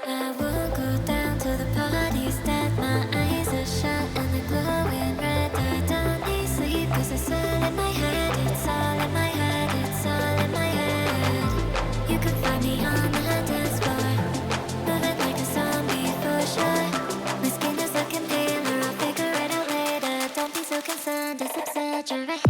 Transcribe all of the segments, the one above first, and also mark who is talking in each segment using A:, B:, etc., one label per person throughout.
A: I won't go down to the parties that my eyes are shut and they're glowing red. I don't need sleep 'cause it's all in my head. It's all in my head. It's all in my head. You can find me on the dance floor, moving like a zombie for sure. My skin is looking paler. I'll figure it out later. Don't be so concerned. It's exaggerated.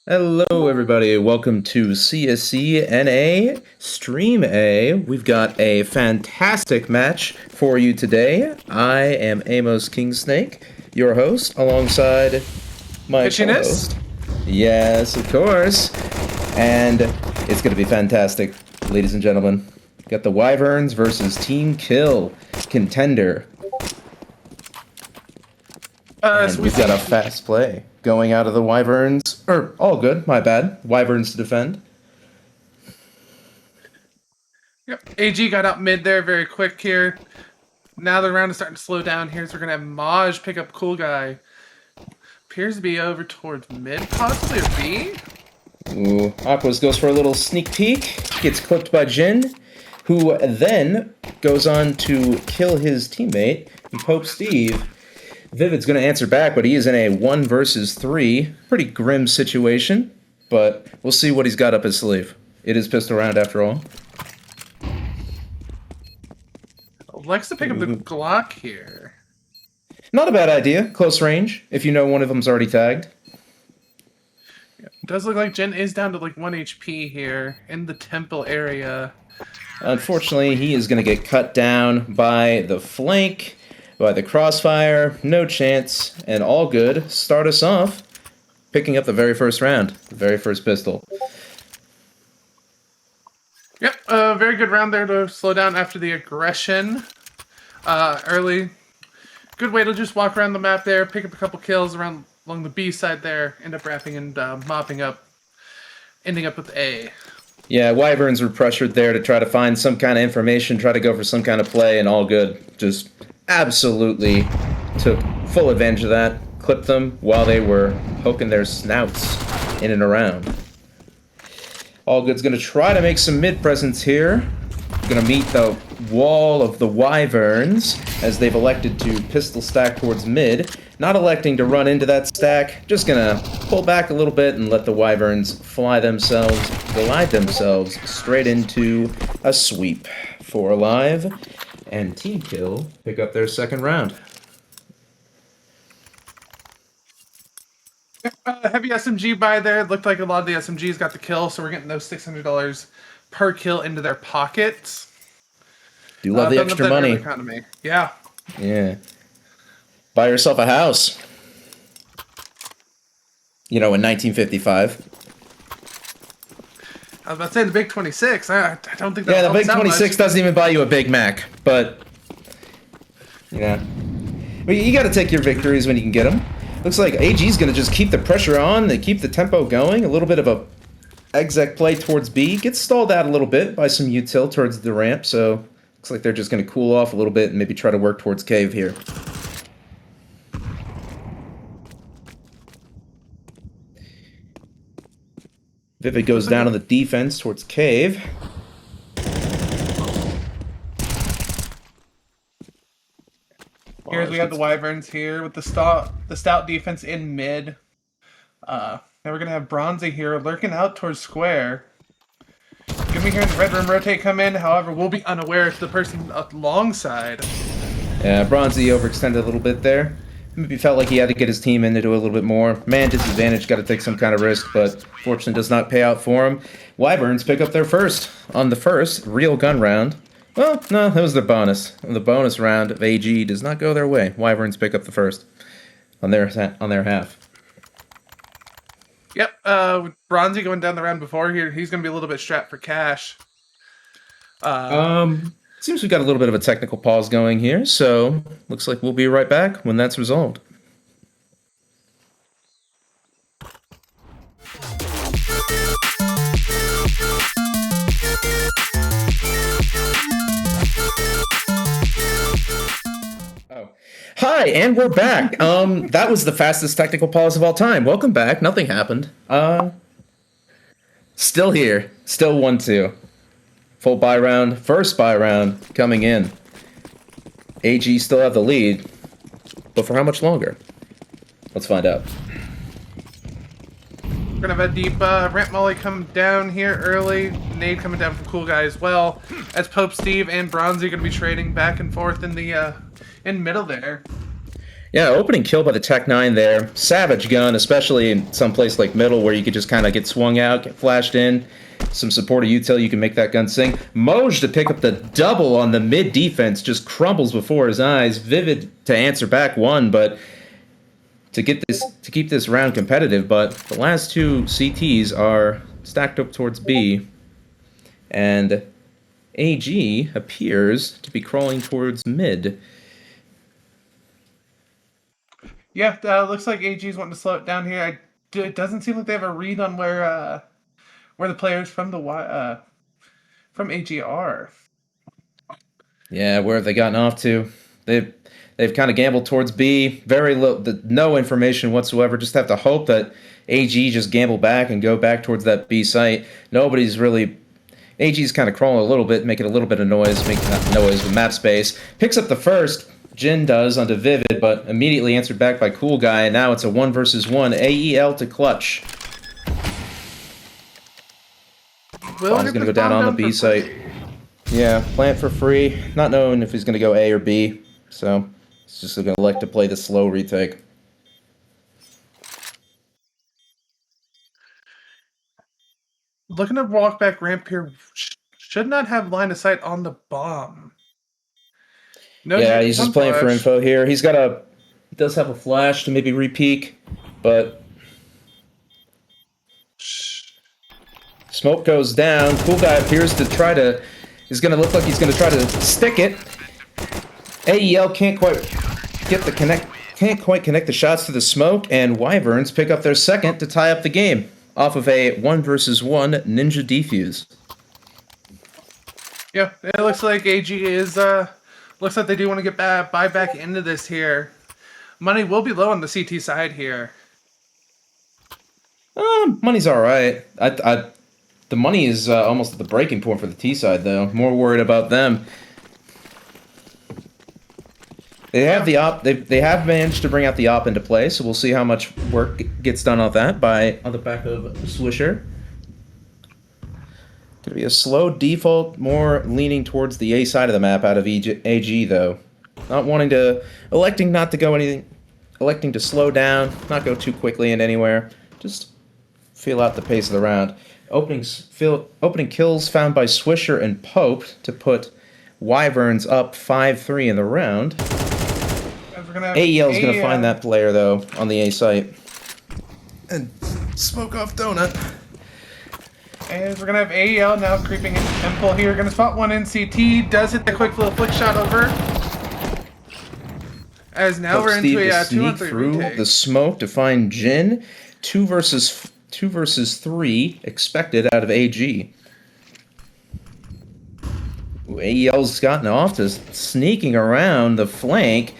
B: Hello, everybody. Welcome to CSC NA Stream A. We've got a fantastic match for you today. I am Amos Kingsnake, your host, alongside my co-host. Yes, of course. And it's going to be fantastic, ladies and gentlemen. Got the Wyverns versus Team Kill Contender. And we've got a fast play going out of the Wyverns. All good, my bad. Wyverns to defend.
C: Yep. AG got out mid there very quick here. Now the round is starting to slow down here, so we're gonna have Maj pick up Cool Guy. Appears to be over towards mid, possibly, or B.
B: Ooh, Aquas goes for a little sneak peek, gets clipped by Jin, who then goes on to kill his teammate, and Pope Steve. Vivid's going to answer back, but he is in a 1 versus 3. Pretty grim situation, but we'll see what he's got up his sleeve. It is pistol round after all.
C: Likes to pick up the Glock here.
B: Not a bad idea. Close range, if you know one of them's already tagged.
C: Does look like Jin is down to like 1 HP here in the temple area.
B: Unfortunately, he is going to get cut down by the flank, by the crossfire. No chance, and all good. Start us off, picking up the very first round, the very first pistol.
C: Yep, very good round there to slow down after the aggression early. Good way to just walk around the map there, pick up a couple kills around along the B side there, end up wrapping and mopping up, ending up with A.
B: Yeah, Wyverns were pressured there to try to find some kind of information, try to go for some kind of play, and all good. Just absolutely took full advantage of that, clipped them while they were poking their snouts in and around. All Good's going to try to make some mid presence here. Going to meet the wall of the Wyverns as they've elected to pistol stack towards mid. Not electing to run into that stack, just going to pull back a little bit and let the Wyverns glide themselves straight into a sweep. 4 alive, and Team Kill pick up their second round.
C: Heavy SMG buy there. Looked like a lot of the SMGs got the kill, so we're getting those $600 per kill into their pockets.
B: Do love the
C: building up
B: extra
C: that
B: money.
C: early economy. Yeah.
B: Yeah. Buy yourself a house. You know, in 1955.
C: I was about to say the Big 26. I don't think that
B: Yeah, the Big
C: helps out
B: 26
C: much.
B: doesn't even buy you a Big Mac, but yeah. But you got to take your victories when you can get them. Looks like AG's going to just keep the pressure on, they keep the tempo going. A little bit of a exec play towards B. Gets stalled out a little bit by some util towards the ramp, so looks like they're just going to cool off a little bit and maybe try to work towards cave here. Vivid goes down on the defense towards cave.
C: Here's we have the Wyverns here with the stout defense in mid. Now we're gonna have Bronzy here lurking out towards square. Gonna be hearing the red room rotate come in. However, we'll be unaware if the person alongside.
B: Yeah, Bronzy overextended a little bit there. Maybe felt like he had to get his team in to do a little bit more. Man, disadvantage, got to take some kind of risk, but fortunately does not pay out for him. Wyverns pick up their first on the first real gun round. Well, no, that was their bonus. The bonus round of AG does not go their way. Wyverns pick up the first on their half.
C: Yep, with Bronzy going down the round before here, he's gonna be a little bit strapped for cash.
B: Seems we've got a little bit of a technical pause going here, so looks like we'll be right back when that's resolved. Hi, and we're back. That was the fastest technical pause of all time. Welcome back. Nothing happened. Still here. Still 1-2. Full buy round. First buy round coming in. AG still have the lead, but for how much longer? Let's find out.
C: We're gonna have a deep ramp molly come down here early. Nade coming down from Cool Guy as well. As Pope Steve and Bronzy gonna be trading back and forth in the in middle there.
B: Yeah, opening kill by the Tech 9 there. Savage gun, especially in some place like middle where you could just kind of get swung out, get flashed in. Some supportive util, you can make that gun sing. Moj to pick up the double on the mid defense, just crumbles before his eyes. Vivid to answer back one, but to keep this round competitive. But the last two CTs are stacked up towards B, and AG appears to be crawling towards mid.
C: Yeah, looks like AG's wanting to slow it down here. It doesn't seem like they have a read on where the players from the from AGR.
B: Yeah, where have they gotten off to? They've kind of gambled towards B. Very little, no information whatsoever. Just have to hope that AG just gamble back and go back towards that B site. Nobody's really. AG's kind of crawling a little bit, making a little bit of noise, making that noise with map space. Picks up the first. Jin does onto Vivid, but immediately answered back by Cool Guy, and now it's a 1 versus 1. AEL to clutch. Bomb's gonna go down on the B site. Yeah, plant for free. Not knowing if he's gonna go A or B, so he's just gonna elect to play the slow retake.
C: Looking to walk back ramp here, should not have line of sight on the bomb. No,
B: Yeah, he's just playing for info here. He does have a flash to maybe re-peek, but smoke goes down. Cool Guy appears to is gonna look like he's gonna try to stick it. AEL can't quite connect the shots to the smoke, and Wyverns pick up their second to tie up the game off of a 1 versus 1 ninja defuse.
C: Yeah, it looks like AG is looks like they do want to get buy back into this here. Money will be low on the CT side here.
B: Money's all right. The money is almost at the breaking point for the T side, though. More worried about them. They have They have managed to bring out the op into play, so we'll see how much work gets done on that on the back of Swisher. Gonna be a slow default, more leaning towards the A side of the map out of AG, though. Electing to slow down, not go too quickly in anywhere. Just feel out the pace of the round. Opening kills found by Swisher and Pope to put Wyverns up 5-3 in the round. AEL's going to find that player, though, on the A site. And smoke off Donut.
C: And we're going to have AEL now creeping into Temple here. Going to spot one in CT. Does hit the quick little flick shot over. As now
B: Pope
C: we're into a 2-on-3
B: through
C: retake.
B: the smoke to find Jin. 2 versus 3 expected out of AG. AEL's gotten off to sneaking around the flank.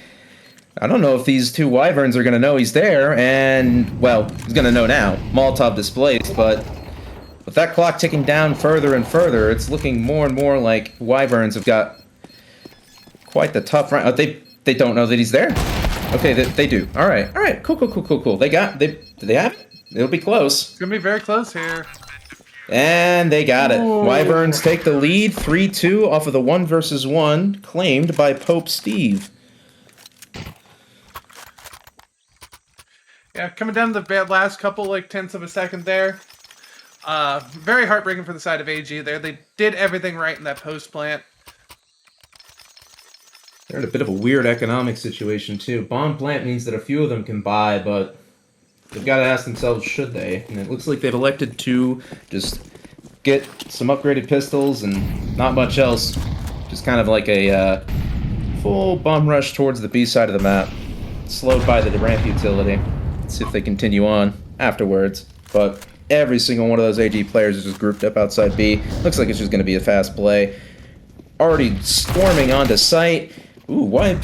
B: I don't know if these two Wyverns are going to know he's there, and, well, he's going to know now. Molotov displaced, but with that clock ticking down further and further, it's looking more and more like Wyverns have got quite the tough round. They don't know that he's there. Okay, they do. All right, cool. They have it. It'll be close.
C: It's going to be very close here.
B: And they got it.
C: Ooh.
B: Wyverns take the lead 3-2 off of the 1 versus 1 claimed by Pope Steve.
C: Yeah, coming down to the last couple, tenths of a second there. Very heartbreaking for the side of AG there. They did everything right in that post plant.
B: They're in a bit of a weird economic situation, too. Bomb plant means that a few of them can buy, but they've got to ask themselves, should they? And it looks like they've elected to just get some upgraded pistols and not much else. Just kind of like a full bomb rush towards the B side of the map. Slowed by the ramp utility. Let's see if they continue on afterwards. But every single one of those AG players is just grouped up outside B. Looks like it's just going to be a fast play. Already storming onto site. Ooh, Wipe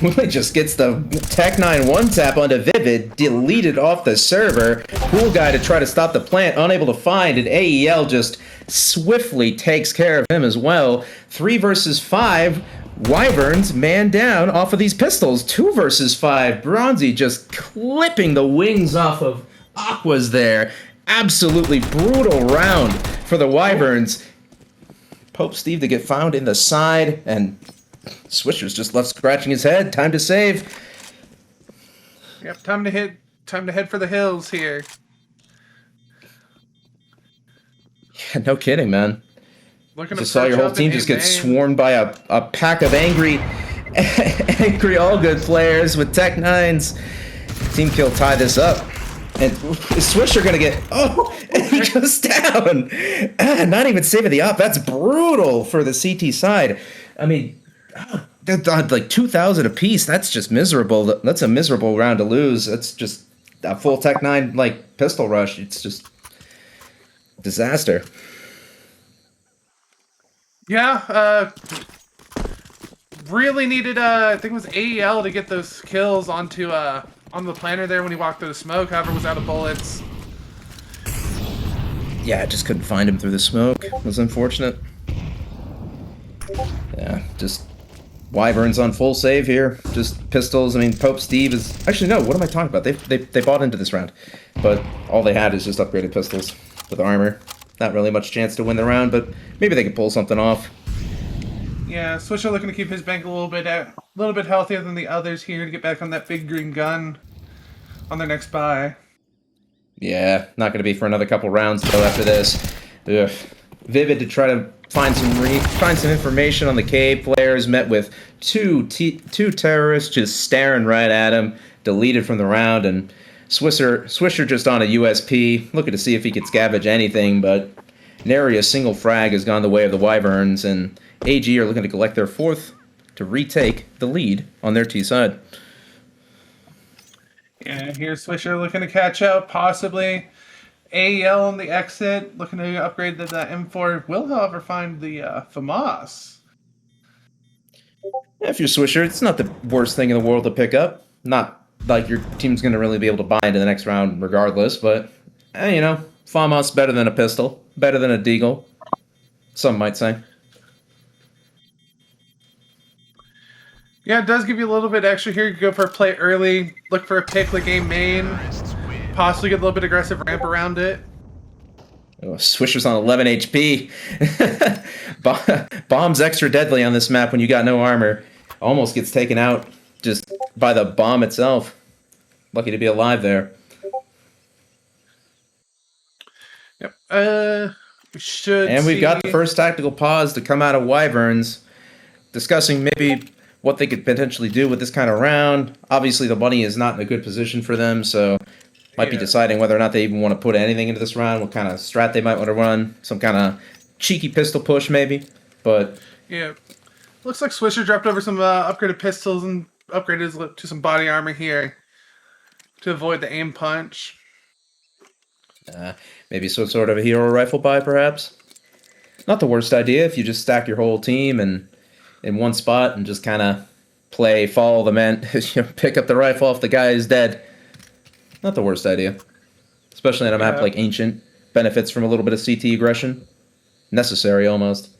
B: really just gets the Tech-9 one-tap onto Vivid, deleted off the server. Cool Guy to try to stop the plant, unable to find, and AEL just swiftly takes care of him as well. 3 versus 5, Wyverns man down off of these pistols. 2 versus 5, Bronzy just clipping the wings off of Aquas there. Absolutely brutal round for the Wyverns. Pope Steve to get found in the side, and Swisher's just left scratching his head. Time to save.
C: Yep, time to head for the hills here.
B: Yeah, no kidding, man.
C: Looking
B: Just saw your whole team just get swarmed by a pack of angry all good players with Tech-9s. Team kill tie this up. And is Swisher gonna get... Oh! And he goes down! Not even saving the op. That's brutal for the CT side. I mean... like 2,000 apiece. That's just miserable. That's a miserable round to lose. That's just a full Tech-9 pistol rush. It's just disaster.
C: Yeah, really needed, I think it was AEL to get those kills onto the planter there when he walked through the smoke. However, was out of bullets.
B: Yeah, I just couldn't find him through the smoke. It was unfortunate. Yeah, just Wyverns on full save here. Just pistols. I mean, Pope Steve is... Actually, no, what am I talking about? They bought into this round. But all they had is just upgraded pistols with armor. Not really much chance to win the round, but maybe they could pull something off.
C: Yeah, Swisher looking to keep his bank a little bit healthier than the others here to get back on that big green gun on their next buy.
B: Yeah, not going to be for another couple rounds though after this. Ugh. Vivid to try to find some information on the cave players. Met with two terrorists just staring right at him. Deleted from the round, and Swisher just on a USP, looking to see if he could scavenge anything, but nary a single frag has gone the way of the Wyverns, and AG are looking to collect their fourth to retake the lead on their T side.
C: Yeah, here's Swisher looking to catch up, possibly. AEL on the exit, looking to upgrade the M4. Will, however, find the FAMAS.
B: If you're Swisher, it's not the worst thing in the world to pick up. Not like your team's going to really be able to buy into the next round regardless, but, you know, FAMAS better than a pistol, better than a deagle, some might say.
C: Yeah, it does give you a little bit extra here. You can go for a play early, look for a pick like game main, possibly get a little bit aggressive ramp around it.
B: Oh, Swisher's on 11 HP. Bomb's extra deadly on this map when you got no armor. Almost gets taken out just by the bomb itself. Lucky to be alive there.
C: Yep.
B: We've got the first tactical pause to come out of Wyverns, discussing maybe what they could potentially do with this kind of round. Obviously, the money is not in a good position for them, so might be deciding whether or not they even want to put anything into this round, what kind of strat they might want to run, some kind of cheeky pistol push maybe, but...
C: Yeah, looks like Swisher dropped over some upgraded pistols and upgraded to some body armor here to avoid the aim punch.
B: Maybe some sort of a hero rifle buy, perhaps? Not the worst idea if you just stack your whole team and in one spot and just kind of follow the man, pick up the rifle off the guy who's dead. Not the worst idea. Especially on a map like Ancient. Benefits from a little bit of CT aggression. Necessary, almost.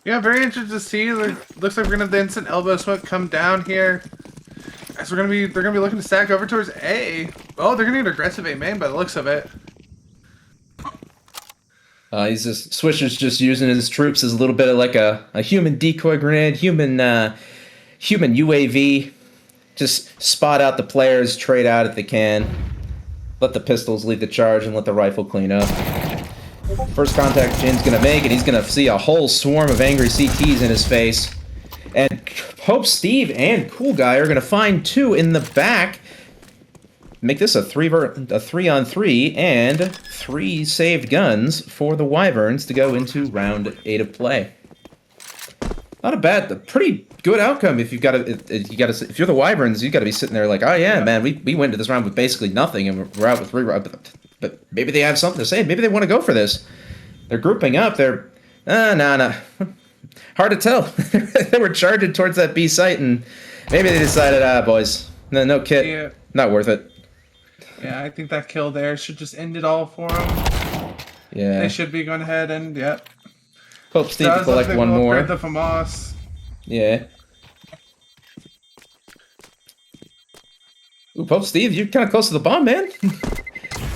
C: Yeah, very interested to see. Looks like we're gonna have the instant elbow smoke come down here. As they're gonna be looking to stack over towards A. Oh, they're gonna get aggressive A main by the looks of it.
B: Swisher's just using his troops as a little bit of like a human decoy grenade, human UAV. Just spot out the players, trade out if they can. Let the pistols lead the charge and let the rifle clean up. First contact Jin's going to make, and he's going to see a whole swarm of angry CTs in his face. And Pope Steve and Cool Guy are going to find two in the back. Make this a 3-on-3 and 3 saved guns for the Wyverns to go into round 8 of play. Not a bad, pretty good outcome if if you're the Wyverns, you got to be sitting there like, oh yeah, man, we went to this round with basically nothing and we're out with 3 rounds. But maybe they have something to say. Maybe they want to go for this. They're grouping up. They're no. Hard to tell. They were charging towards that B site and maybe they decided, boys, no kit, not worth it.
C: Yeah, I think that kill there should just end it all for them.
B: Yeah.
C: They should be going ahead and,
B: Hope Steve can collect one more.
C: The FAMAS.
B: Yeah. Ooh, Pope Steve, you're kind of close to the bomb, man.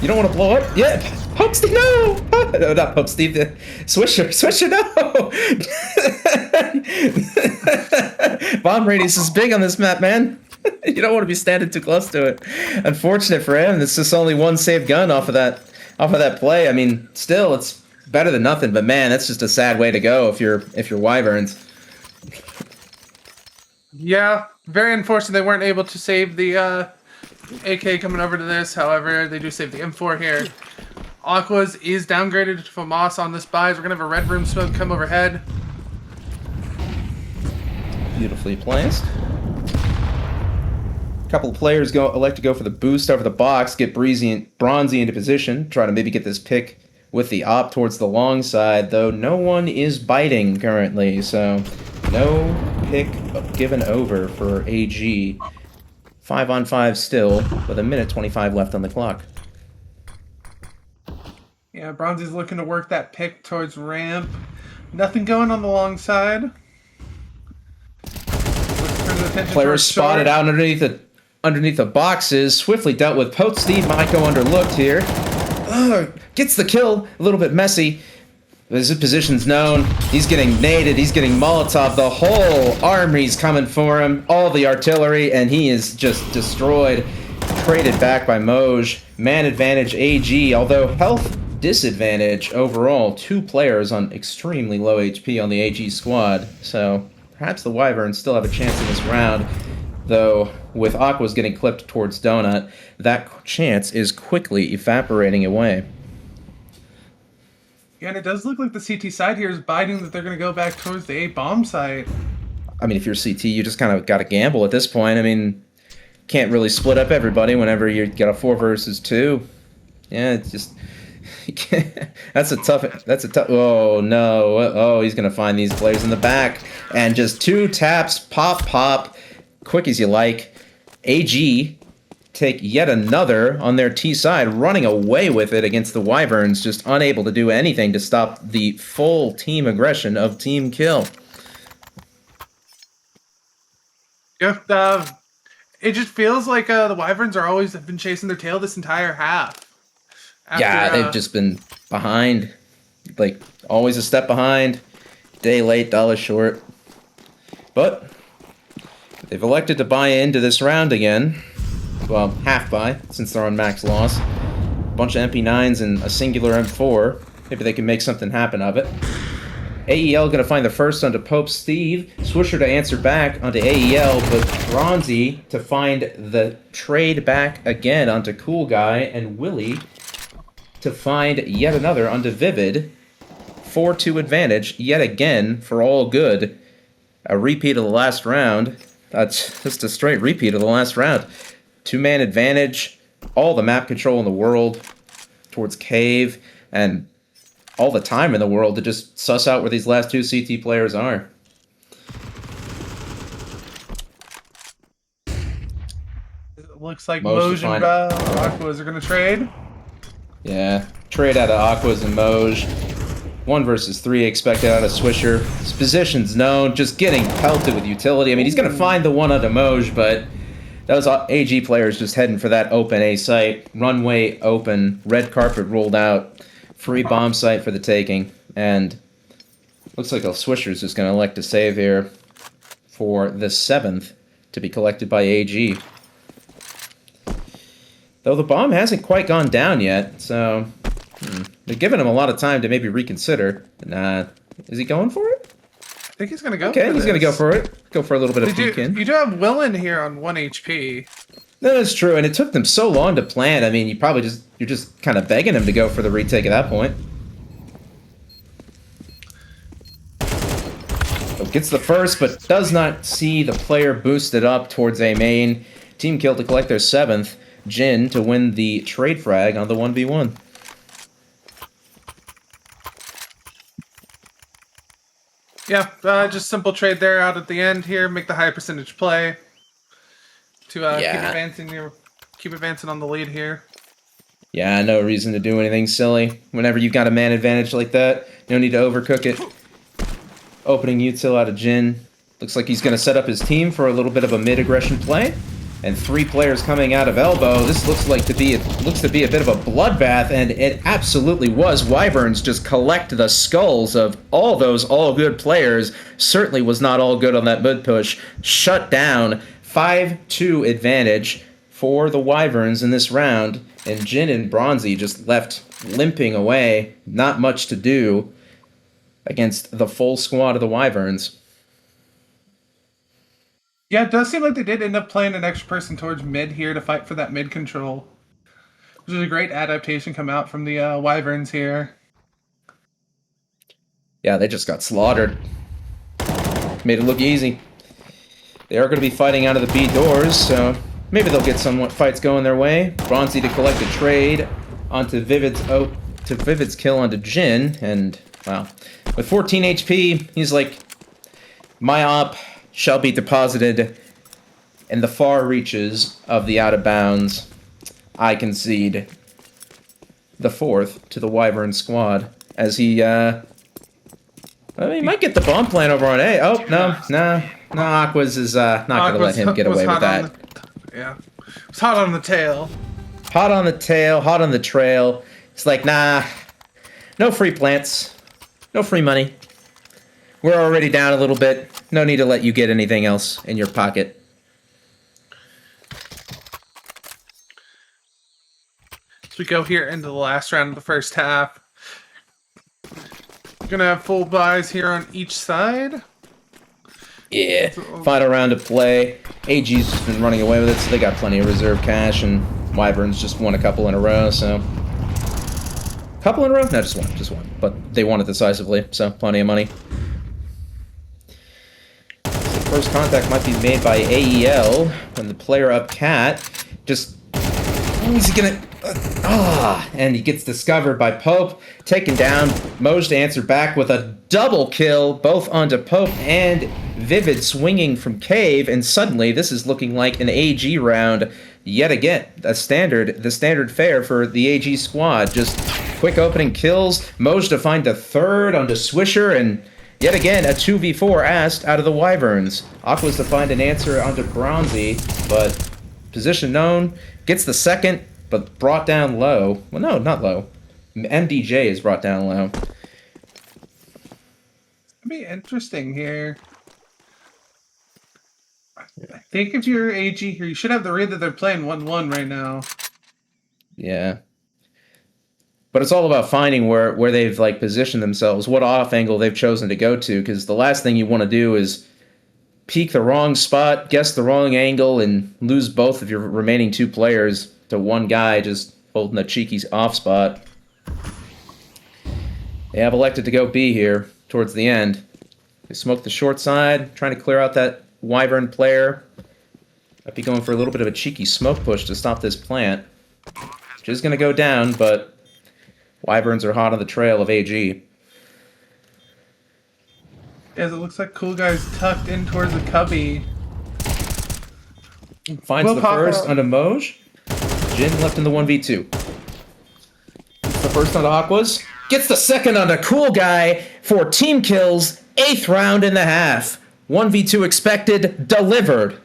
B: You don't want to blow up? Yeah. Pope Steve, no! No, not Pope Steve. Swisher, no! Bomb radius is big on this map, man. You don't want to be standing too close to it. Unfortunate for him, it's just only one saved gun off of that play. I mean, still, it's better than nothing, but man, that's just a sad way to go if you're Wyverns.
C: Yeah, very unfortunate they weren't able to save the AK coming over to this. However, they do save the M4 here. Aquas is downgraded to FAMAS on this buy. We're going to have a red room smoke come overhead.
B: Beautifully placed. A couple of players elect to go for the boost over the box, get Bronzy into position, try to maybe get this pick with the op towards the long side, though no one is biting currently, so no pick given over for AG. 5-on-5 still, with 1:25 left on the clock.
C: Yeah, Bronzy's looking to work that pick towards ramp. Nothing going on the long side.
B: Player spotted out underneath the boxes. Swiftly dealt with. Pote Steve might go underlooked here. Gets the kill. A little bit messy. His position's known. He's getting naded. He's getting Molotov. The whole army's coming for him. All the artillery, and he is just destroyed. Traded back by Moj. Man advantage AG, although health disadvantage overall. 2 players on extremely low HP on the AG squad. So perhaps the Wyverns still have a chance in this round. Though, with Aquas getting clipped towards Donut, that chance is quickly evaporating away.
C: Yeah, and it does look like the CT side here is biting that they're going to go back towards the A bomb site.
B: I mean, if you're CT, you just kind of got to gamble at this point. I mean, can't really split up everybody whenever you get a 4 versus 2. Yeah, it's just... That's a tough... Oh, no. Oh, he's going to find these players in the back. And just 2 taps, pop, quick as you like. AG take yet another on their T side, running away with it against the Wyverns, just unable to do anything to stop the full team aggression of Team Kill.
C: Yeah, it just feels like the Wyverns are always have been chasing their tail this entire half.
B: Yeah, they've just been behind, like always a step behind, day late, dollar short. But they've elected to buy into this round again. Well, half buy, since they're on max loss. A bunch of MP9s and a singular M4. Maybe they can make something happen of it. AEL going to find the first onto Pope Steve. Swisher to answer back onto AEL, but Bronzy to find the trade back again onto Cool Guy, and Willie to find yet another onto Vivid. 4-2 advantage, yet again, for all good. A repeat of the last round. That's just a straight repeat of the last round. 2-man advantage, all the map control in the world towards Cave, and all the time in the world to just suss out where these last 2 CT players are.
C: It looks like Moj and Aquas are going to trade.
B: Yeah, trade out of Aquas and Moj. 1 versus 3 expected out of Swisher. His position's known, just getting pelted with utility. I mean, he's going to find the one onto Moj, but those AG players just heading for that open A site. Runway open, red carpet rolled out, free bomb site for the taking. And looks like a Swisher's just going to elect to save here for the 7th to be collected by AG. Though the bomb hasn't quite gone down yet, so they're giving him a lot of time to maybe reconsider. Is he going for it?
C: I think he's going to go
B: Okay, he's going to go for it. Go for a little bit of peek-in.
C: You do have Willen here on 1 HP.
B: No, that's true, and it took them so long to plan. I mean, you're just kind of begging him to go for the retake at that point. So gets the first, but does not see the player boosted up towards A main. Team Kill to collect their 7th. Jin to win the trade frag on the 1v1.
C: Yeah, just simple trade there out at the end here. Make the high percentage play to keep advancing on the lead here.
B: Yeah, no reason to do anything silly. Whenever you've got a man advantage like that, no need to overcook it. Opening util out of Jin. Looks like he's going to set up his team for a little bit of a mid-aggression play. And 3 players coming out of elbow. This looks to be a bit of a bloodbath, and it absolutely was. Wyverns just collect the skulls of all those all-good players. Certainly was not all good on that mid push. Shut down. 5-2 advantage for the Wyverns in this round. And Jin and Bronzy just left limping away. Not much to do against the full squad of the Wyverns.
C: Yeah, it does seem like they did end up playing an extra person towards mid here to fight for that mid control. Which is a great adaptation come out from the Wyverns here.
B: Yeah, they just got slaughtered. Made it look easy. They are going to be fighting out of the B doors, so maybe they'll get some fights going their way. Bronzy to collect a trade onto Vivid's to Vivid's kill onto Jin, and, wow. With 14 HP, he's like, my op shall be deposited in the far reaches of the out-of-bounds. I concede the 4th to the Wyvern squad, as he, he might get the bomb plan over on A. Oh, no, Aquas is not going to let him get away with that.
C: Yeah. It's hot on the tail.
B: Hot on the tail, hot on the trail. It's like, nah, no free plants, no free money. We're already down a little bit. No need to let you get anything else in your pocket.
C: As we go here into the last round of the first half. Gonna have full buys here on each side.
B: Yeah, final round to play. AG's just been running away with it, so they got plenty of reserve cash, and Wyverns just won a couple in a row, so... Couple in a row? No, just one. But they won it decisively, so plenty of money. So first contact might be made by AEL, when the player up cat just... Who's he gonna... and he gets discovered by Pope, taken down. Moj to answer back with a double kill, both onto Pope and Vivid swinging from Cave, and suddenly this is looking like an AG round yet again. The standard fare for the AG squad. Just quick opening kills. Moj to find the third onto Swisher, and yet again a 2v4 asked out of the Wyverns. Aqua's to find an answer onto Bronzy, but position known. Gets the second, but brought down low. Well, no, not low. MDJ is brought down low.
C: It'll be interesting here. I think if you're AG here, you should have the read that they're playing 1-1 right now.
B: Yeah. But it's all about finding where they've like positioned themselves, what off angle they've chosen to go to, because the last thing you want to do is peek the wrong spot, guess the wrong angle, and lose both of your remaining two players to one guy just holding a cheeky off spot. They have elected to go B here towards the end. They smoke the short side, trying to clear out that Wyvern player. Might be going for a little bit of a cheeky smoke push to stop this plant, which is going to go down, but Wyverns are hot on the trail of AG.
C: As it looks like Cool Guy's tucked in towards the cubby.
B: Finds the first onto Moj. Jin left in the 1v2. Gets the first onto Aquas. Gets the second onto Cool Guy for team kills. 8th round in the half. 1v2 expected. Delivered.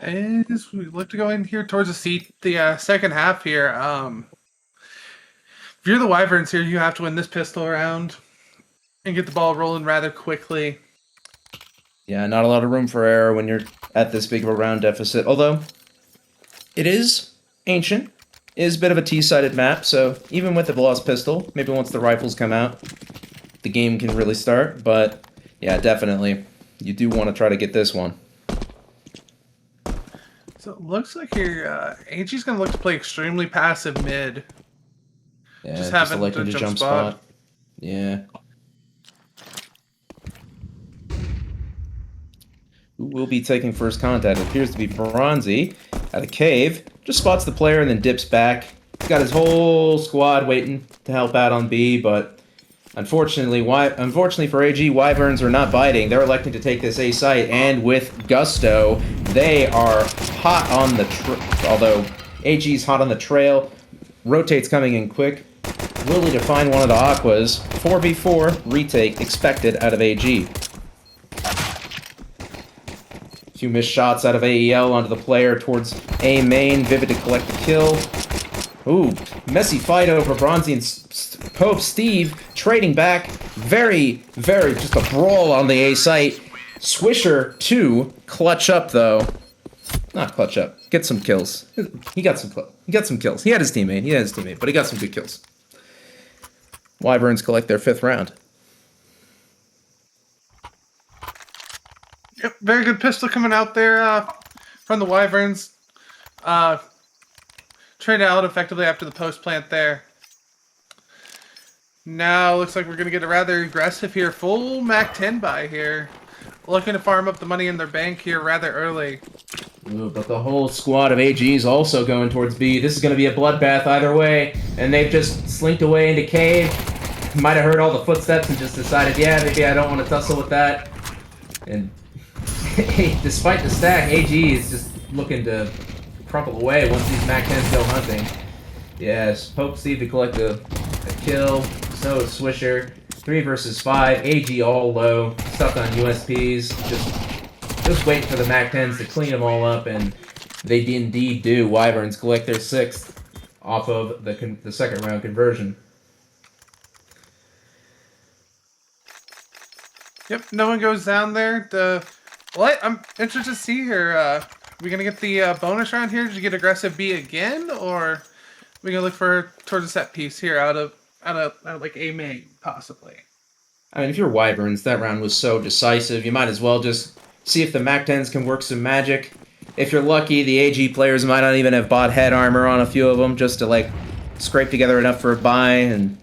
C: As we look to go in here towards the second half here, if you're the Wyverns here, you have to win this pistol round and get the ball rolling rather quickly.
B: Yeah, not a lot of room for error when you're at this big of a round deficit. Although, it is ancient. It is a bit of a T-sided map, so even with the lost pistol, maybe once the rifles come out, the game can really start. But, yeah, definitely, you do want to try to get this one.
C: So it looks like here, AG's going to look to play extremely passive mid.
B: Yeah,
C: just having
B: electing
C: the
B: to
C: jump spot.
B: Yeah. Who will be taking first contact? It appears to be Bronzy at a cave. Just spots the player and then dips back. He's got his whole squad waiting to help out on B, but unfortunately for AG, Wyverns are not biting. They're electing to take this A site, and with gusto, they are hot on the although AG's hot on the trail. Rotates coming in quick. Willie to find one of the Aquas. 4v4 retake expected out of AG. Few missed shots out of AEL onto the player towards A main. Vivid to collect the kill. Ooh, messy fight over Bronzy and Pope. Steve trading back. Very, just a brawl on the A site. Swisher 2, clutch up though. Not clutch up. Get some kills. He got some kills. He had his teammate, but he got some good kills. Wyverns collect their 5th round.
C: Yep, very good pistol coming out there from the Wyverns. Trade out effectively after the post plant there. Now looks like we're going to get a rather aggressive here. Full Mac 10 buy here. Looking to farm up the money in their bank here rather early.
B: Ooh, but the whole squad of AG is also going towards B. This is going to be a bloodbath either way. And they've just slinked away into cave. Might have heard all the footsteps and just decided, yeah, maybe I don't want to tussle with that. And despite the stack, AG is just looking to crumple away once these Mac 10s go hunting. Yes, Pope Steve to collect a kill. So is Swisher. 3 versus 5. AG all low. Stuck on USPs. Just waiting for the Mac 10s to clean them all up, and they indeed do. Wyverns collect their 6th off of the second round conversion.
C: Yep, no one goes down there. I'm interested to see here. Are we gonna get the bonus round here? Did you get aggressive B again, or are we gonna look for towards a set piece here out of like a main possibly?
B: I mean, if you're Wyverns, that round was so decisive. You might as well just see if the Mac 10s can work some magic. If you're lucky, the AG players might not even have bought head armor on a few of them just to like scrape together enough for a buy. And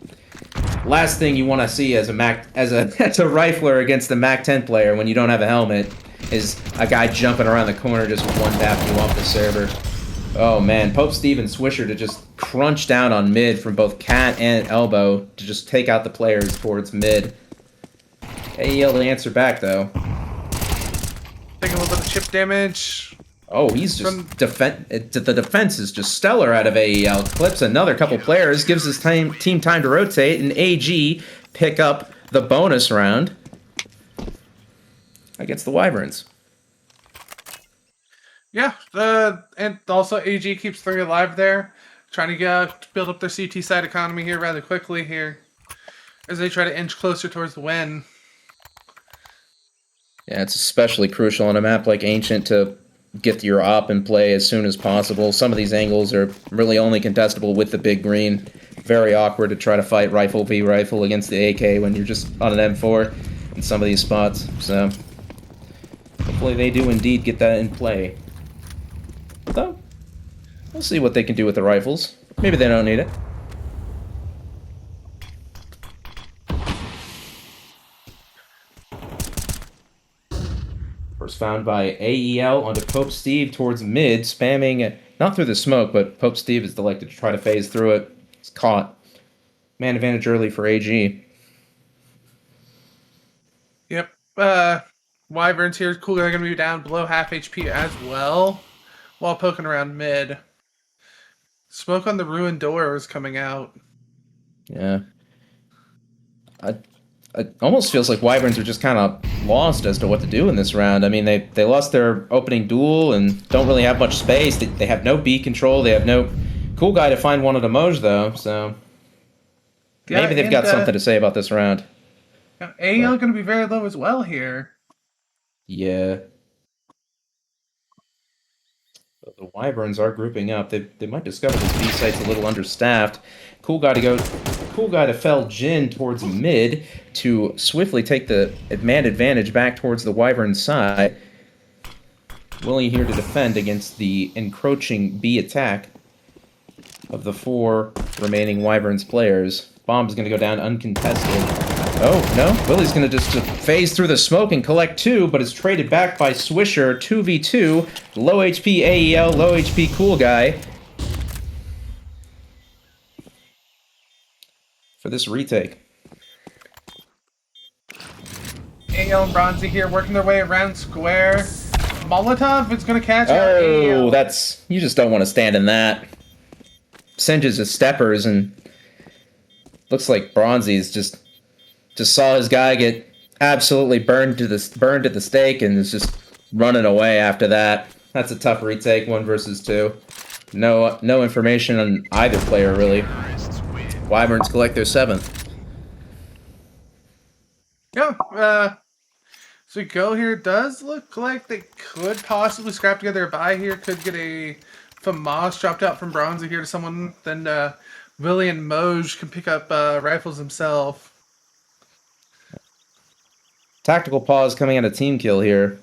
B: last thing you want to see as a rifler against the Mac 10 player when you don't have a helmet is a guy jumping around the corner just with one tap you off the server. Oh man, Pope Steve and Swisher to just crunch down on mid from both Cat and Elbow to just take out the players towards mid. AEL to answer back though.
C: Taking a little bit of chip damage.
B: Oh, he's just the defense is just stellar out of AEL. Clips another couple players, gives his team time to rotate, and AG pick up the bonus round against the Wyverns.
C: Yeah, and also AG keeps 3 alive there, trying to build up their CT side economy here rather quickly here, as they try to inch closer towards the win.
B: Yeah, it's especially crucial on a map like Ancient to get your op in play as soon as possible. Some of these angles are really only contestable with the big green. Very awkward to try to fight rifle v rifle against the AK when you're just on an M4 in some of these spots. So hopefully they do indeed get that in play. Though, we'll see what they can do with the rifles. Maybe they don't need it. First found by AEL onto Pope Steve towards mid, spamming, not through the smoke, but Pope Steve is elected to try to phase through it. It's caught. Man advantage early for AG.
C: Yep. Wyverns here. Cool, they're going to be down below half HP as well while poking around mid. Smoke on the ruined door is coming out.
B: Yeah. It almost feels like Wyverns are just kind of lost as to what to do in this round. I mean, they lost their opening duel and don't really have much space. They have no B control. They have no cool guy to find one of the Moj, though, so maybe they've got something to say about this round.
C: AEL going to be very low as well here.
B: Yeah. But the Wyverns are grouping up. They might discover this B site's a little understaffed. Cool guy to fell Jin towards mid to swiftly take the man advantage back towards the Wyvern side. Willie here to defend against the encroaching B attack of the 4 remaining Wyverns players. Bomb's going to go down uncontested. Oh, no. Willie's going to just phase through the smoke and collect 2, but is traded back by Swisher. 2v2. Low HP AEL, low HP Cool Guy. For this retake.
C: AEL and Bronzy here working their way around square. Molotov is going to catch out
B: Oh,
C: AEL.
B: that's... You just don't want to stand in that. Singes his steppers and... Looks like Bronzy's just saw his guy get absolutely burned at the stake and is just running away after that. That's a tough retake, 1 versus 2. No information on either player, really. Wyverns collect their 7th.
C: Yeah, so we go here. It does look like they could possibly scrap together a buy here. Could get a FAMAS dropped out from Bronzy here to someone. Then Willie and Moj can pick up rifles themselves.
B: Tactical pause coming out of team kill here.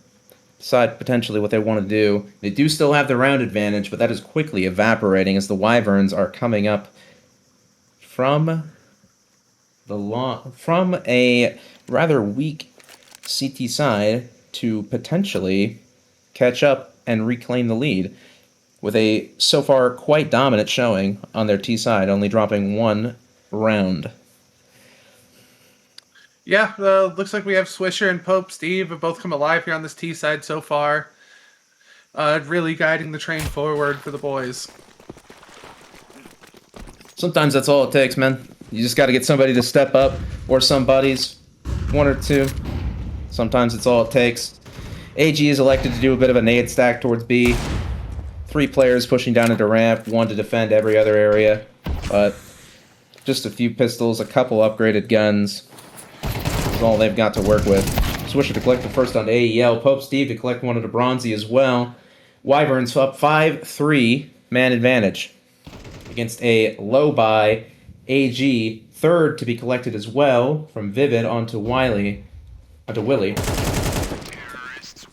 B: decide potentially what they want to do. They do still have the round advantage, but that is quickly evaporating as the Wyverns are coming up from from a rather weak CT side to potentially catch up and reclaim the lead with a so far quite dominant showing on their T side, only dropping one round.
C: Yeah, looks like we have Swisher and Pope Steve have both come alive here on this T side so far. Really guiding the train forward for the boys.
B: Sometimes that's all it takes, man. You just got to get somebody to step up, or some buddies, one or two. Sometimes it's all it takes. AG is elected to do a bit of a nade stack towards B. 3 players pushing down into ramp, 1 to defend every other area. But just a few pistols, a couple upgraded guns. That's all they've got to work with. Swisher to collect the first on AEL. Pope Steve to collect one of the Bronzy as well. Wyverns up 5-3, man advantage. Against a low buy AG, third to be collected as well from Vivid onto Wiley. Onto Willie.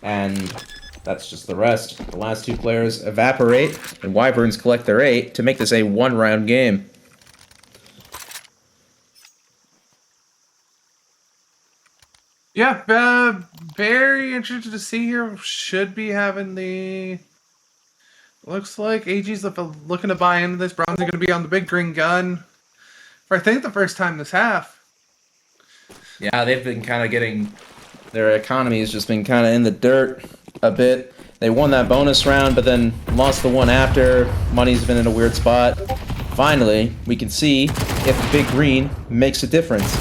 B: And that's just the rest. The last 2 players evaporate, and Wyverns collect their 8 to make this a 1-round game.
C: Yeah, very interested to see here. Should be having the... Looks like AG's looking to buy into this. Bronzy going to be on the big green gun for, I think, the first time this half.
B: Yeah, they've been kind of getting... Their economy has just been kind of in the dirt a bit. They won that bonus round, but then lost the one after. Money's been in a weird spot. Finally, we can see if the big green makes a difference.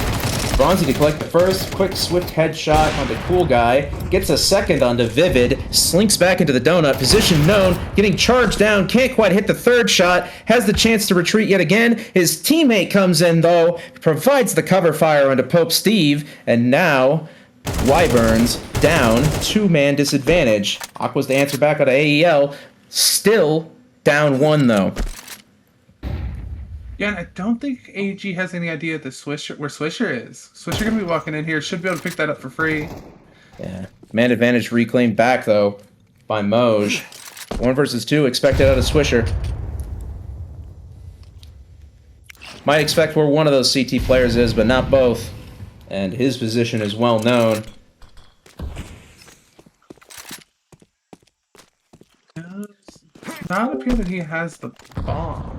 B: Bronzy to collect the first, quick swift headshot on the cool guy, gets a second onto Vivid, slinks back into the donut, position known, getting charged down, can't quite hit the third shot, has the chance to retreat yet again. His teammate comes in though, provides the cover fire onto Pope Steve, and now Wyverns down, 2-man disadvantage. Aqua's the answer back out of AEL, still down 1 though.
C: Yeah, and I don't think AG has any idea where Swisher is. Swisher gonna be walking in here, should be able to pick that up for free.
B: Yeah. Man advantage reclaimed back, though, by Moj. 1 versus 2 expected out of Swisher. Might expect where one of those CT players is, but not both. And his position is well known.
C: Does not appear that he has the bomb.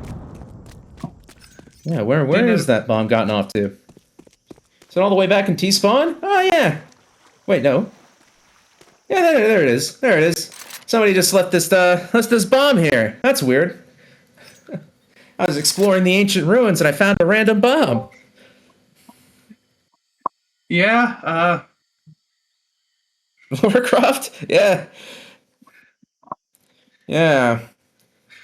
B: Yeah, where is that bomb gotten off to? Is it all the way back in T-spawn? Oh, yeah. Wait, no. Yeah, there it is. There it is. Somebody just left this bomb here. That's weird. I was exploring the ancient ruins and I found a random bomb.
C: Yeah,
B: Warcraft? Yeah. Yeah.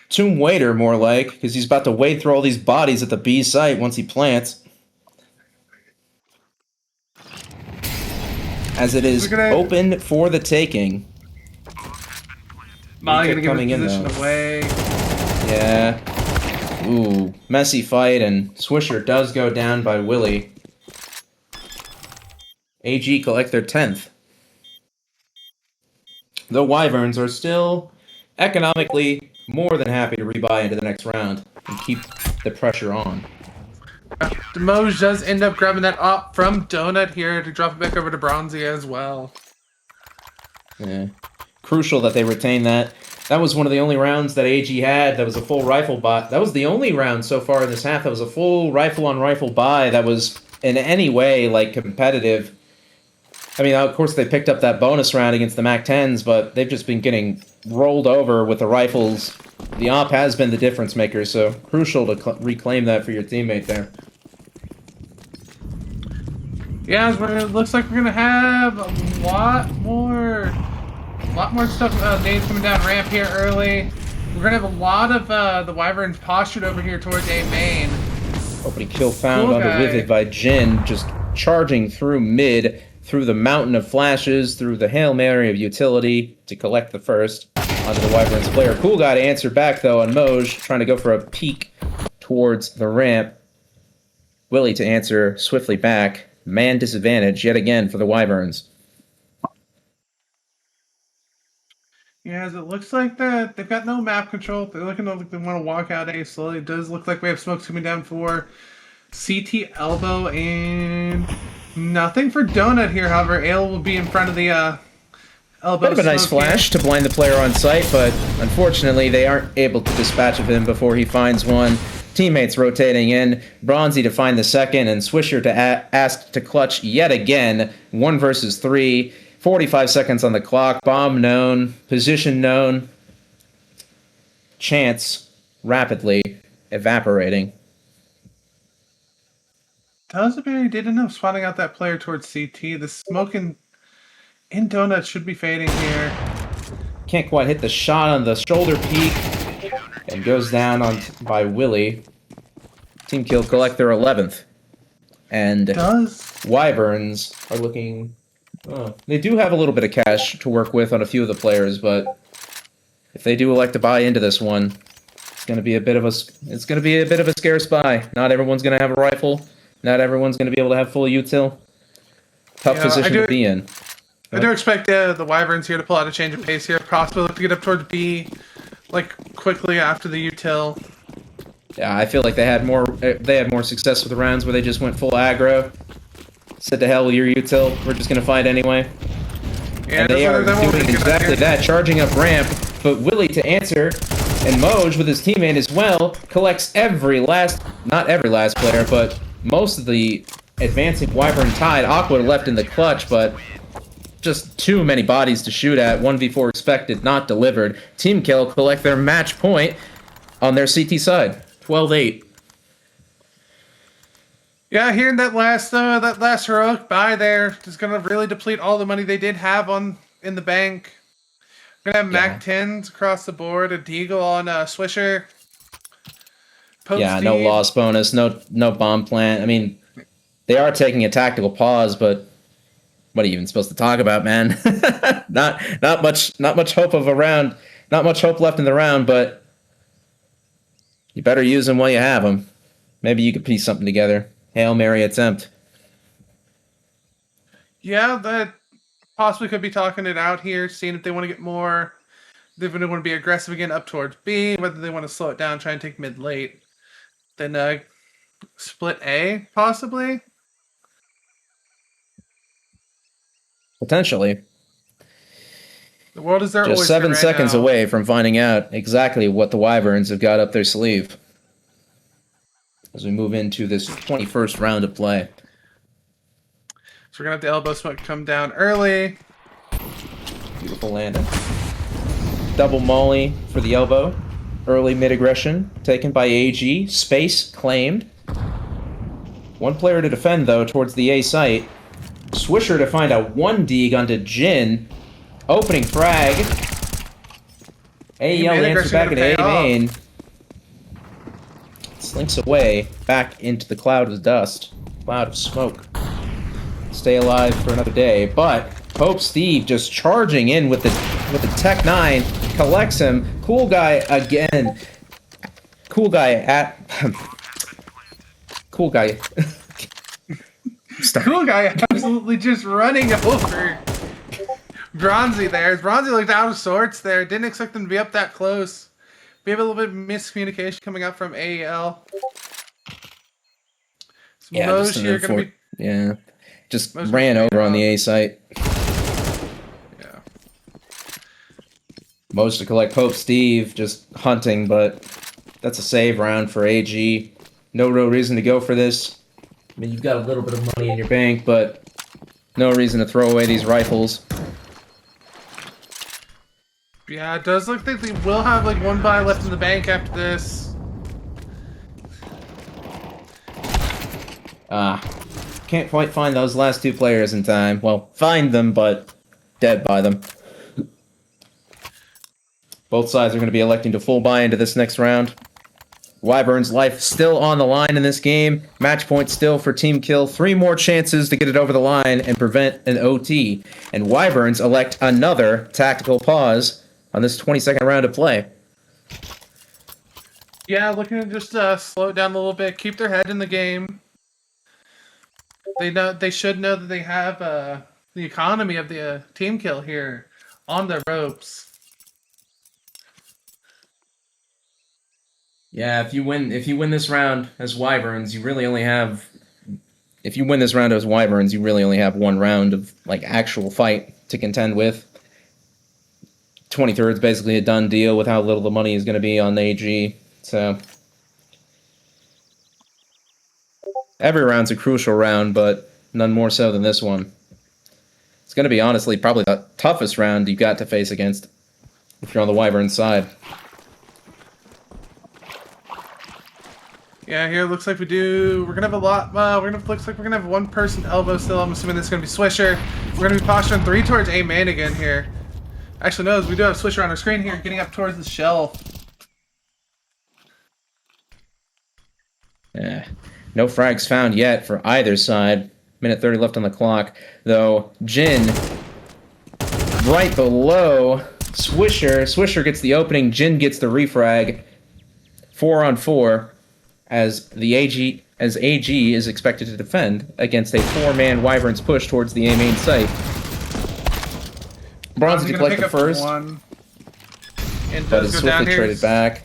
B: Tomb Waiter, more like, because he's about to wade through all these bodies at the B site once he plants. As it is open for the taking.
C: Molly gonna give his position away.
B: Yeah. Ooh, messy fight, and Swisher does go down by Willie. AG collect their 10th. The Wyverns are still economically more than happy to rebuy into the next round and keep the pressure on.
C: Demoj does end up grabbing that op from Donut here to drop it back over to Bronzy as well.
B: Yeah. Crucial that they retain that. That was one of the only rounds that AG had that was a full rifle buy. That was the only round so far in this half that was a full rifle-on-rifle buy that was in any way, like, competitive. I mean, of course, they picked up that bonus round against the MAC-10s, but they've just been getting rolled over with the rifles. The op has been the difference maker, so crucial to reclaim that for your teammate there.
C: Yeah, it looks like we're gonna have a lot more stuff. Nades coming down ramp here early. We're gonna have a lot of the Wyverns postured over here towards A main.
B: Opening kill found onto Vivid by Jin, just charging through mid, through the mountain of flashes, through the Hail Mary of utility to collect the first onto the Wyverns player. Cool guy to answer back, though, on Moj, trying to go for a peek towards the ramp. Willie to answer swiftly back. Man disadvantage yet again for the Wyverns.
C: Yeah, as it looks like that they've got no map control. They're looking like they want to walk out A slowly. It does look like we have smokes coming down for CT elbow and nothing for Donut here. However, Ale will be in front of the elbow.
B: Bit of a nice
C: smoke here.
B: flash to blind the player on site, but unfortunately they aren't able to dispatch of him before he finds one. Teammates rotating in, Bronzy to find the second, and Swisher to ask to clutch yet again. 1 versus 3, 45 seconds on the clock, bomb known, position known, chance rapidly evaporating.
C: Talisbury did end up spotting out that player towards CT. The smoke in Donut should be fading here.
B: Can't quite hit the shot on the shoulder peak, and goes down by Willie. Team kill collect their 11th. And Wyverns are looking... they do have a little bit of cash to work with on a few of the players, but if they do elect to buy into this one, it's going to be a bit of a scarce buy. Not everyone's going to have a rifle. Not everyone's going to be able to have full util. Tough position to be in.
C: I do expect the Wyverns here to pull out a change of pace here. Possibly look to get up towards B, like quickly after the util.
B: Yeah, I feel like they had more success with the rounds where they just went full aggro. Said to hell with your util, we're just gonna fight anyway. Yeah, and they are doing exactly that, charging up ramp, but Willie to answer, and Moj with his teammate as well, collects not every last player, but most of the advancing Wyvern tide. Aqua left in the clutch, but just too many bodies to shoot at. 1v4 expected, not delivered. Team kill collect their match point on their CT side. 12-8.
C: Yeah, hearing that last heroic buy there is gonna really deplete all the money they did have in the bank. We're gonna have Mac 10s across the board, a Deagle on Swisher.
B: No loss bonus, no bomb plant. I mean, they are taking a tactical pause, but what are you even supposed to talk about, man? not much hope of a round. Not much hope left in the round, but you better use them while you have them. Maybe you could piece something together. Hail Mary attempt.
C: Yeah, that possibly could be talking it out here, seeing if they want to get more. If they want to be aggressive again up towards B, whether they want to slow it down, try and take mid late. Then split A, possibly?
B: Potentially.
C: The world is their oyster.
B: Just 7 seconds away from finding out exactly what the Wyverns have got up their sleeve as we move into this 21st round of play.
C: So we're going to have the elbow smoke come down early.
B: Beautiful landing. Double molly for the elbow. Early mid-aggression taken by AG. Space claimed. One player to defend, though, towards the A site. Swisher to find a 1 onto Jin. Opening frag. AEL answers back at A main. Slinks away back into the cloud of dust. Cloud of smoke. Stay alive for another day. But Pope Steve just charging in with the Tech 9. Collects him. Cool guy again. Cool guy at... Cool guy.
C: Cool guy absolutely just running over Bronzy there. Bronzy looked out of sorts there. Didn't expect them to be up that close. We have a little bit of miscommunication coming up from AEL.
B: Just ran over on the A site.
C: Yeah.
B: Most to collect Pope Steve, just hunting, but that's a save round for AG. No real reason to go for this. I mean, you've got a little bit of money in your bank, but no reason to throw away these rifles.
C: Yeah, it does look like they will have like 1 buy left in the bank after this.
B: Can't quite find those last 2 players in time. Well, find them, but dead by them. Both sides are going to be electing to full buy into this next round. Wyvern's life still on the line in this game. Match point still for Team Kill. 3 more chances to get it over the line and prevent an OT. And Wyverns elect another tactical pause on this 22nd round of play.
C: Yeah, looking to just slow it down a little bit, keep their head in the game. They should know that they have the economy of the Team Kill here on the ropes.
B: Yeah, if you win this round as Wyverns, you really only have. If you win this round as Wyverns, you really only have one round of like actual fight to contend with. 23rd is basically a done deal with how little the money is going to be on the AG. So every round's a crucial round, but none more so than this one. It's going to be honestly probably the toughest round you've got to face against if you're on the Wyvern side.
C: Yeah, here looks like we're gonna have a lot. Looks like we're gonna have one person elbow still. I'm assuming this is gonna be Swisher. We're gonna be posturing 3 towards A main again here. Actually, no, we do have Swisher on our screen here, getting up towards the shelf.
B: Yeah, no frags found yet for either side. Minute 30 left on the clock, though. Jin right below Swisher. Swisher gets the opening. Jin gets the refrag. 4-on-4. As AG is expected to defend against a 4-man Wyverns push towards the A main site. Bronzy to collect the first,
C: but
B: is swiftly traded back.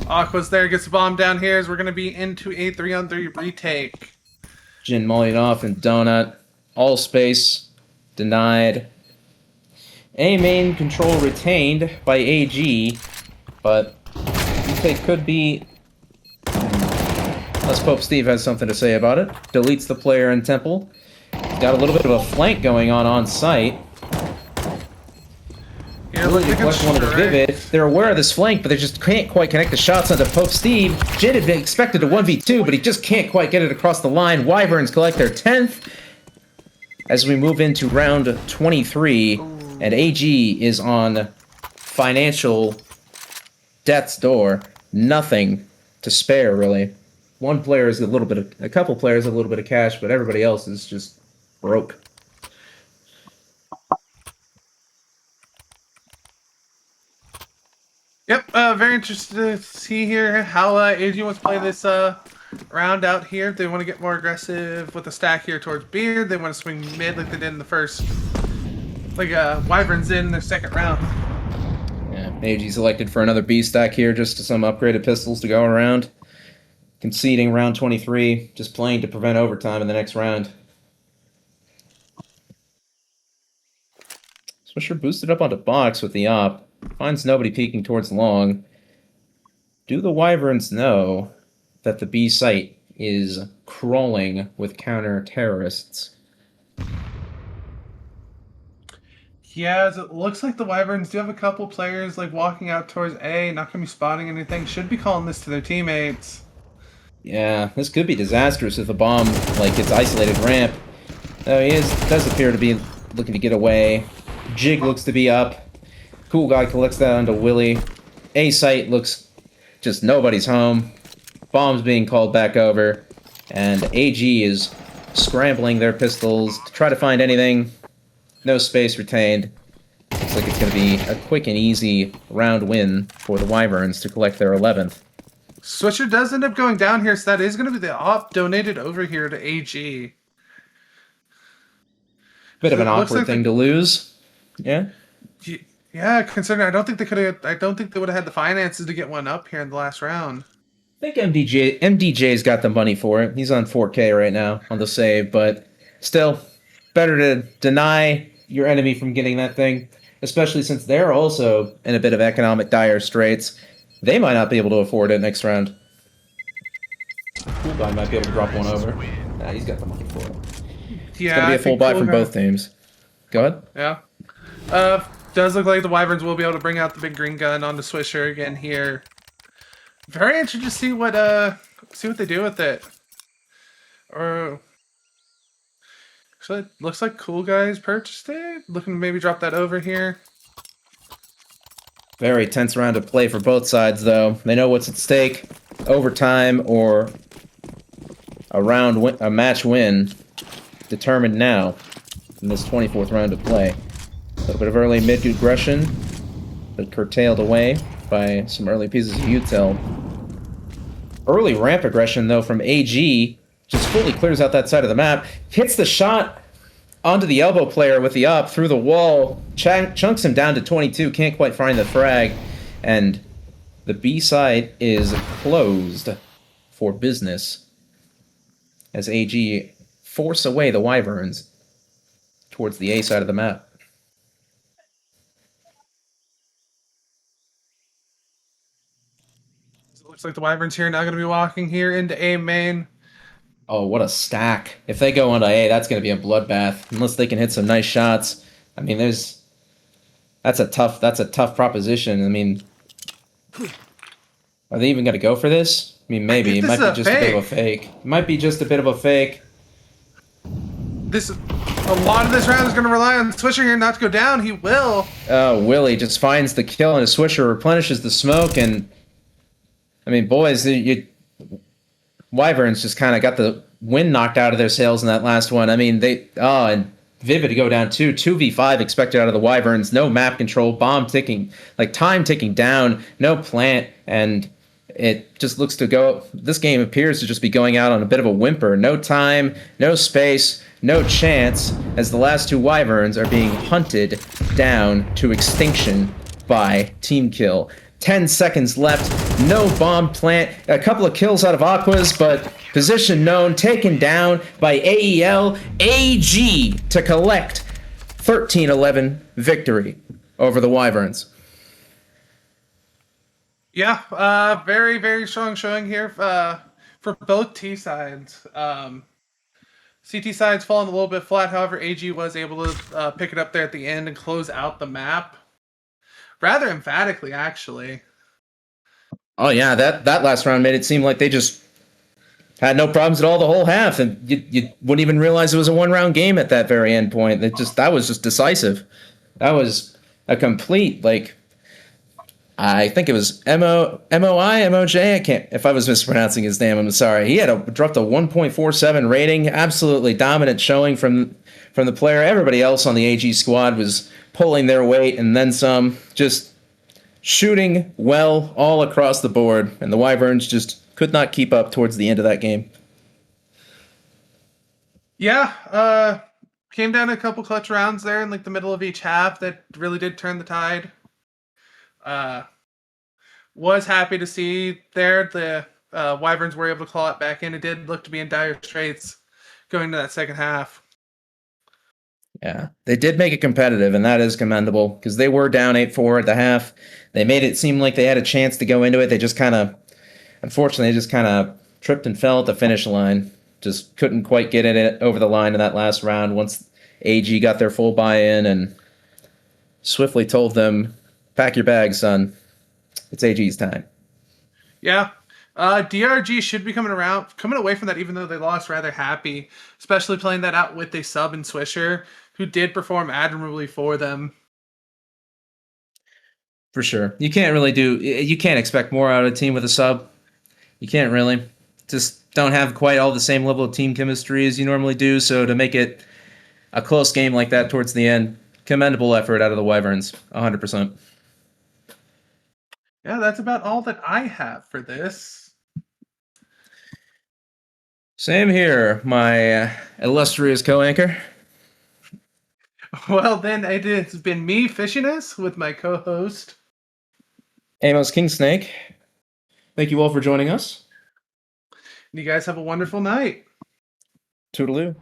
C: Aqua's there, gets the bomb down here as we're going to be into a 3-on-3 retake.
B: Jin mulling off and Donut. All space denied. A main control retained by AG. But retake could be. Unless Pope Steve has something to say about it. Deletes the player in Temple. He's got a little bit of a flank going on site.
C: Yeah,
B: really to collect one of the Vivid. They're aware of this flank, but they just can't quite connect the shots onto Pope Steve. Jin had been expected a 1v2, but he just can't quite get it across the line. Wyverns collect their 10th. As we move into round 23, and AG is on financial death's door. Nothing to spare, really. One player is a couple players a little bit of cash, but everybody else is just broke.
C: Yep, very interested to see here how AG wants to play this round out here. They want to get more aggressive with the stack here towards Beard. They want to swing mid like they did in the first, Wyverns in their second round.
B: Yeah, AG selected for another B stack here, just to some upgraded pistols to go around. Conceding round 23, just playing to prevent overtime in the next round. Swisher boosted up onto box with the op. Finds nobody peeking towards long. Do the Wyverns know that the B site is crawling with counter-terrorists?
C: Yeah, as it looks like the Wyverns do have a couple players walking out towards A, not going to be spotting anything. Should be calling this to their teammates.
B: Yeah, this could be disastrous if the bomb gets isolated ramp. Though he does appear to be looking to get away. Jig looks to be up. Cool guy collects that onto Willie. A site looks just nobody's home. Bombs being called back over. And AG is scrambling their pistols to try to find anything. No space retained. Looks like it's going to be a quick and easy round win for the Wyverns to collect their 11th.
C: Swisher does end up going down here, so that is going to be the op donated over here to AG.
B: Bit of an awkward thing to lose. Yeah?
C: Yeah, considering I don't think they would have had the finances to get one up here in the last round.
B: I think MDJ's got the money for it. He's on 4K right now on the save, but still, better to deny your enemy from getting that thing, especially since they're also in a bit of economic dire straits. They might not be able to afford it next round. Cool guy might be able to drop one over. Nah, he's got the money for it.
C: Yeah,
B: it's gonna be a full buy from both teams. Go ahead.
C: Yeah. Does look like the Wyverns will be able to bring out the big green gun onto Swisher again here. Very interested to see what they do with it. So it looks like Cool Guys purchased it. Looking to maybe drop that over here.
B: Very tense round of play for both sides, though. They know what's at stake. Overtime or a match win determined now in this 24th round of play. A little bit of early mid aggression, but curtailed away by some early pieces of util. Early ramp aggression, though, from AG just fully clears out that side of the map. Hits the shot onto the elbow player with the up through the wall, chunks him down to 22, can't quite find the frag, and the B side is closed for business as AG force away the Wyverns towards the A side of the map.
C: It looks like the Wyverns here now going to be walking here into A main.
B: Oh, what a stack. If they go onto A, that's going to be a bloodbath. Unless they can hit some nice shots. I mean, that's a tough proposition. I mean, are they even going to go for this? I mean, maybe. It might be just a bit of a fake. It might be just a bit of a fake.
C: A lot of this round is going to rely on Swisher here not to go down. He will.
B: Oh, Willie just finds the kill, and his Swisher replenishes the smoke, and I mean, boys, Wyverns just kind of got the wind knocked out of their sails in that last one. I mean, and Vivid to go down 2v5 expected out of the Wyverns, no map control, bomb ticking, like time ticking down, no plant, and it just looks to go, this game appears to just be going out on a bit of a whimper. No time, no space, no chance, as the last two Wyverns are being hunted down to extinction by team kill. 10 seconds left, no bomb plant, a couple of kills out of Aquas, but position known, taken down by AEL AG to collect 13-11 victory over the Wyverns.
C: Yeah, very, very strong showing here for both T sides. CT side's fallen a little bit flat, however, AG was able to pick it up there at the end and close out the map. Rather emphatically, actually.
B: Oh yeah, that last round made it seem like they just had no problems at all the whole half, and you wouldn't even realize it was a one-round game at that very end point. That was just decisive. That was a complete, like, I think it was MOJ. I can't, if I was mispronouncing his name, I'm sorry. He had dropped a 1.47 rating, absolutely dominant showing from the player. Everybody else on the AG squad was pulling their weight and then some, just shooting well all across the board, and the Wyverns just could not keep up towards the end of that game.
C: Yeah, came down a couple clutch rounds there in like the middle of each half that really did turn the tide. Was happy to see there the Wyverns were able to claw it back in. It did look to be in dire straits going to that second half.
B: Yeah, they did make it competitive, and that is commendable, because they were down 8-4 at the half. They made it seem like they had a chance to go into it. They just kind of, unfortunately, tripped and fell at the finish line. Just couldn't quite get it over the line in that last round once AG got their full buy-in and swiftly told them, pack your bags, son. It's AG's time.
C: Yeah. DRG should be coming away from that, even though they lost, rather happy, especially playing that out with a sub and Swisher, who did perform admirably for them.
B: For sure. You can't expect more out of a team with a sub. You can't really. Just don't have quite all the same level of team chemistry as you normally do, so to make it a close game like that towards the end, commendable effort out of the Wyverns, 100%.
C: Yeah, that's about all that I have for this.
B: Same here, my illustrious co-anchor.
C: Well, then it's been me, Fishiness, with my co-host
B: Amos Kingsnake. Thank you all for joining us.
C: You guys have a wonderful night.
B: Toodaloo.